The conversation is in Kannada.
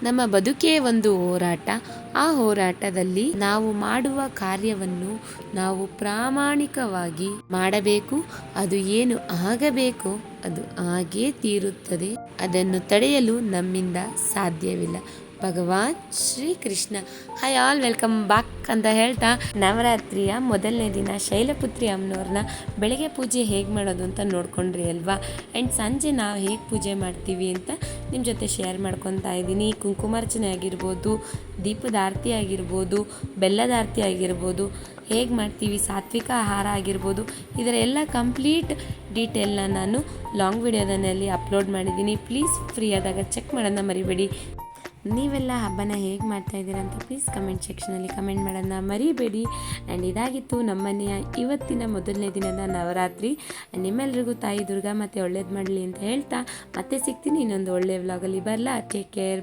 ನಮ್ಮ ಬದುಕೇ ಒಂದು ಹೋರಾಟ. ಆ ಹೋರಾಟದಲ್ಲಿ ನಾವು ಮಾಡುವ ಕಾರ್ಯವನ್ನು ನಾವು ಪ್ರಾಮಾಣಿಕವಾಗಿ ಮಾಡಬೇಕು. ಅದು ಏನು ಆಗಬೇಕೋ ಅದು ಆಗೇ ತೀರುತ್ತದೆ. ಅದನ್ನು ತಡೆಯಲು ನಮ್ಮಿಂದ ಸಾಧ್ಯವಿಲ್ಲ. Bhagwan Shri Krishna. Hi all, welcome back ಅಂತ ಹೇಳ್ತಾ, ನವರಾತ್ರಿಯ ಮೊದಲನೇ ದಿನ ಶೈಲಪುತ್ರಿ ಅಮ್ಮನವ್ರನ್ನ ಬೆಳಗ್ಗೆ ಪೂಜೆ ಹೇಗೆ ಮಾಡೋದು ಅಂತ ನೋಡ್ಕೊಂಡ್ರಿ ಅಲ್ವಾ. ಆ್ಯಂಡ್ ಸಂಜೆ ನಾವು ಹೇಗೆ ಪೂಜೆ ಮಾಡ್ತೀವಿ ಅಂತ ನಿಮ್ಮ ಜೊತೆ ಶೇರ್ ಮಾಡ್ಕೊತಾ ಇದ್ದೀನಿ. ಕುಂಕುಮಾರ್ಚನೆ ಆಗಿರ್ಬೋದು, ದೀಪದ ಆರತಿ ಆಗಿರ್ಬೋದು, ಬೆಲ್ಲದ ಆರತಿ ಆಗಿರ್ಬೋದು, ಹೇಗೆ ಮಾಡ್ತೀವಿ, ಸಾತ್ವಿಕ ಆಹಾರ ಆಗಿರ್ಬೋದು, ಇದರ ಎಲ್ಲ ಕಂಪ್ಲೀಟ್ ಡೀಟೇಲ್ನ ನಾನು ಲಾಂಗ್ ವಿಡಿಯೋದಲ್ಲಿ ಅಪ್ಲೋಡ್ ಮಾಡಿದ್ದೀನಿ. ಪ್ಲೀಸ್ ಫ್ರೀ ಆದಾಗ ಚೆಕ್ ಮಾಡೋದನ್ನ ಮರಿಬೇಡಿ. ನೀವೆಲ್ಲ ಹಬ್ಬನ ಹೇಗೆ ಮಾಡ್ತಾಯಿದ್ದೀರಾ ಅಂತ ಪ್ಲೀಸ್ ಕಮೆಂಟ್ ಸೆಕ್ಷನಲ್ಲಿ ಕಮೆಂಟ್ ಮಾಡೋದನ್ನ ಮರಿಬೇಡಿ. ಆ್ಯಂಡ್ ಇದಾಗಿತ್ತು ನಮ್ಮನೆಯ ಇವತ್ತಿನ ಮೊದಲನೇ ದಿನದ ನವರಾತ್ರಿ. ನಿಮ್ಮೆಲ್ರಿಗೂ ತಾಯಿ ದುರ್ಗಾ ಮತ್ತೆ ಒಳ್ಳೇದು ಮಾಡಲಿ ಅಂತ ಹೇಳ್ತಾ ಮತ್ತೆ ಸಿಗ್ತೀನಿ ಇನ್ನೊಂದು ಒಳ್ಳೆಯ ವ್ಲಾಗಲ್ಲಿ. ಬರಲಾ? Take care.